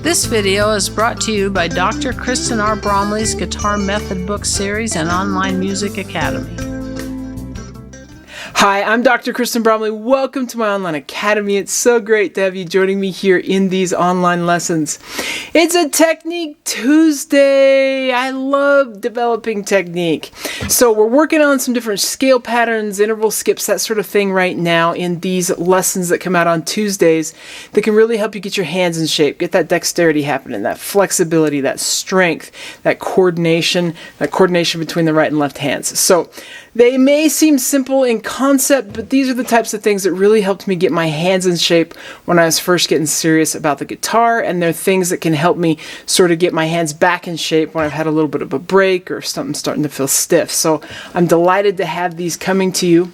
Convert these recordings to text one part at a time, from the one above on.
This video is brought to you by Dr. Kristen R. Bromley's Guitar Method Book Series and Online Music Academy. Hi, I'm Dr. Kristen Bromley. Welcome to my online academy. It's so great to have you joining me here in these online lessons. It's a Technique Tuesday. I love developing technique. So we're working on some different scale patterns, interval skips, that sort of thing right now in these lessons that come out on Tuesdays that can really help you get your hands in shape, get that dexterity happening, that flexibility, that strength, that coordination between the right and left hands. So they may seem simple in concept, but these are the types of things that really helped me get my hands in shape when I was first getting serious about the guitar, and they're things that can help me sort of get my hands back in shape when I've had a little bit of a break or something starting to feel stiff. So I'm delighted to have these coming to you.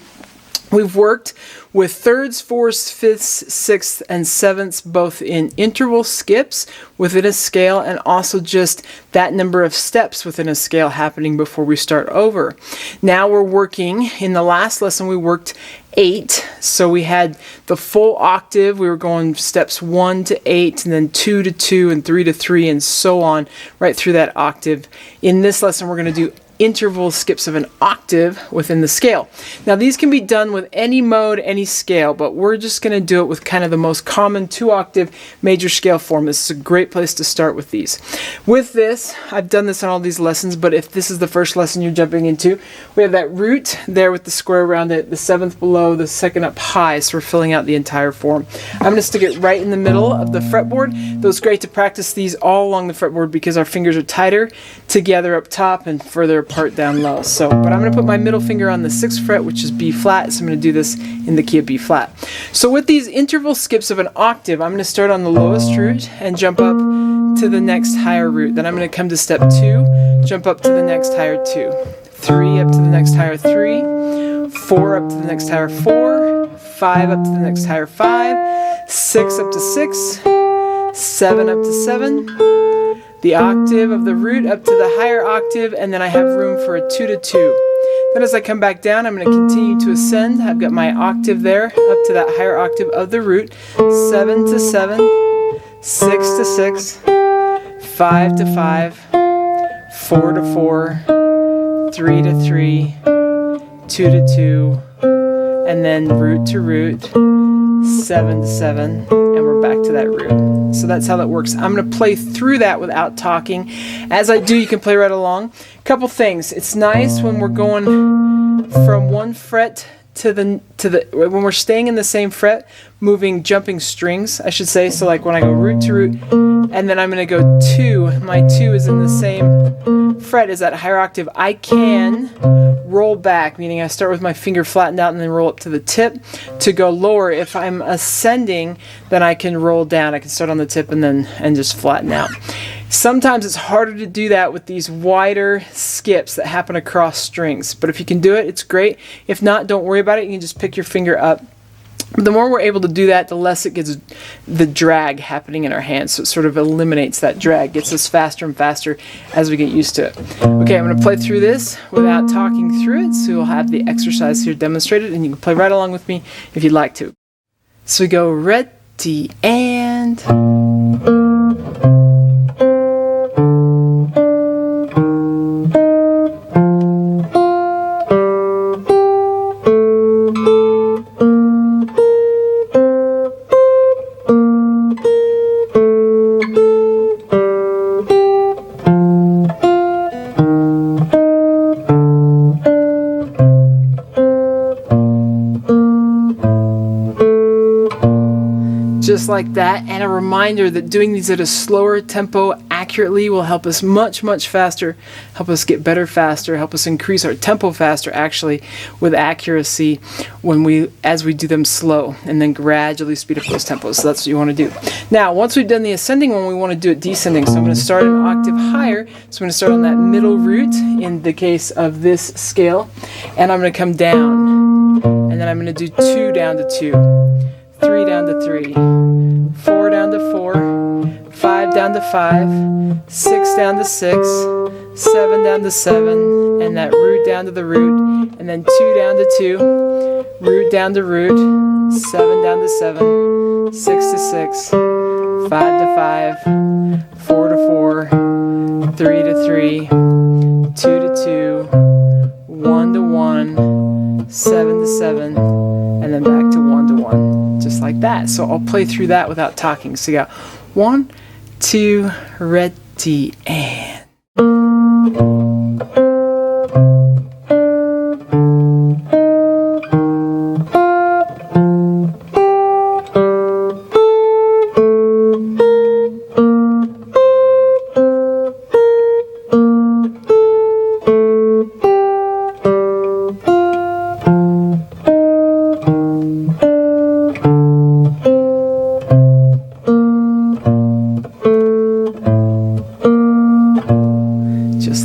We've worked with thirds, fourths, fifths, sixths, and sevenths, both in interval skips within a scale and also just that number of steps within a scale happening before we start over. Now we're working, in the last lesson we worked 8, so we had the full octave. We were going steps 1 to 8 and then 2 to 2 and 3 to 3 and so on right through that octave. In this lesson we're going to do interval skips of an octave within the scale. Now these can be done with any mode, any scale, but we're just going to do it with kind of the most common 2-octave major scale form. This is a great place to start with these. With this, I've done this on all these lessons, but if this is the first lesson you're jumping into, we have that root there with the square around it, the 7th below, the 2nd up high, so we're filling out the entire form. I'm going to stick it right in the middle of the fretboard. Though it's great to practice these all along the fretboard because our fingers are tighter together up top and further apart down low. So, but I'm going to put my middle finger on the 6th fret, which is B flat, so I'm going to do this in the key of B flat. So with these interval skips of an octave, I'm going to start on the lowest root and jump up to the next higher root. Then I'm going to come to step 2, jump up to the next higher 2, 3 up to the next higher 3, 4 up to the next higher 4, 5 up to the next higher 5, 6 up to 6, 7 up to 7, the octave of the root up to the higher octave, and then I have room for a 2 to 2. Then as I come back down, I'm going to continue to ascend. I've got my octave there up to that higher octave of the root, 7 to 7, 6 to 6, 5 to 5, 4 to 4, 3 to 3, 2 to 2, and then root to root, 7 to 7, and we're back to that root. So that's how that works. I'm going to play through that without talking. As I do, you can play right along. Couple things. It's nice when we're going from one fret to the when we're staying in the same fret, jumping strings, I should say. So like when I go root to root, and then I'm going to go 2. My 2 is in the same fret as that higher octave. I can roll back, meaning I start with my finger flattened out and then roll up to the tip to go lower. If I'm ascending, then I can roll down. I can start on the tip and just flatten out. Sometimes it's harder to do that with these wider skips that happen across strings, but if you can do it, it's great. If not, don't worry about it. You can just pick your finger up. But the more we're able to do that, the less it gets the drag happening in our hands. So it sort of eliminates that drag, gets us faster and faster as we get used to it. Okay, I'm going to play through this without talking through it, so you'll have the exercise here demonstrated, and you can play right along with me if you'd like to. So we go ready and... just like that, and a reminder that doing these at a slower tempo accurately will help us much faster, help us get better faster, help us increase our tempo faster actually with accuracy as we do them slow, and then gradually speed up those tempos. So that's what you want to do. Now once we've done the ascending one, we want to do it descending. So I'm going to start an octave higher. So I'm going to start on that middle root in the case of this scale, and I'm going to come down, and then I'm going to do 2 down to 2, 3 down to 3, 4 down to 4, 5 down to 5, 6 down to 6, 7 down to 7, and that root down to the root, and then 2 down to 2, root down to root, 7 down to 7, 6 to 6, 5 to 5, 4 to 4, 3 to 3, 2 to 2, 1 to 1, 7 to 7, and then back to 1 to 1, just like that. So I'll play through that without talking. So you got 1, 2, ready, and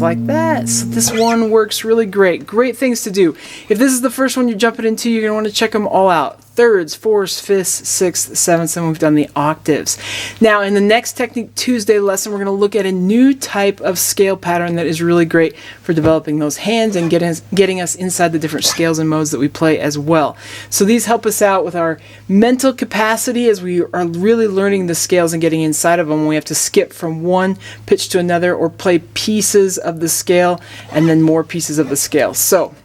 like that. So this one works really great. Great things to do. If this is the first one you're jumping into, you're going to want to check them all out. Thirds, fourths, fifths, sixths, sevenths, and we've done the octaves. Now, in the next Technique Tuesday lesson, we're going to look at a new type of scale pattern that is really great for developing those hands and getting us inside the different scales and modes that we play as well. So these help us out with our mental capacity as we are really learning the scales and getting inside of them when we have to skip from one pitch to another or play pieces of the scale and then more pieces of the scale. So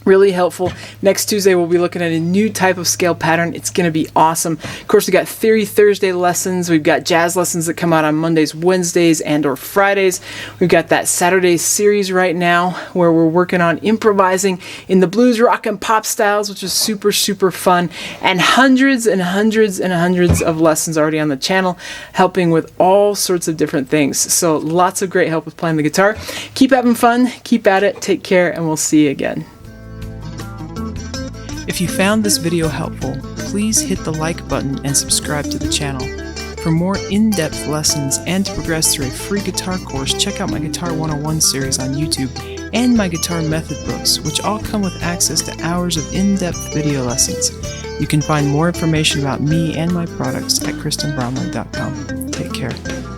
really helpful. Next Tuesday we'll be looking at a new type of scale pattern. It's going to be awesome. Of course, we got Theory Thursday lessons. We've got jazz lessons that come out on Mondays, Wednesdays, and or Fridays. We've got that Saturday series right now where we're working on improvising in the blues, rock, and pop styles, which is super, super fun. And hundreds and hundreds and hundreds of lessons already on the channel, helping with all sorts of different things. So lots of great help with playing the guitar. Keep having fun. Keep at it. Take care, and we'll see you again. If you found this video helpful, please hit the like button and subscribe to the channel. For more in-depth lessons and to progress through a free guitar course, check out my Guitar 101 series on YouTube and my guitar method books, which all come with access to hours of in-depth video lessons. You can find more information about me and my products at KristenBromley.com. Take care.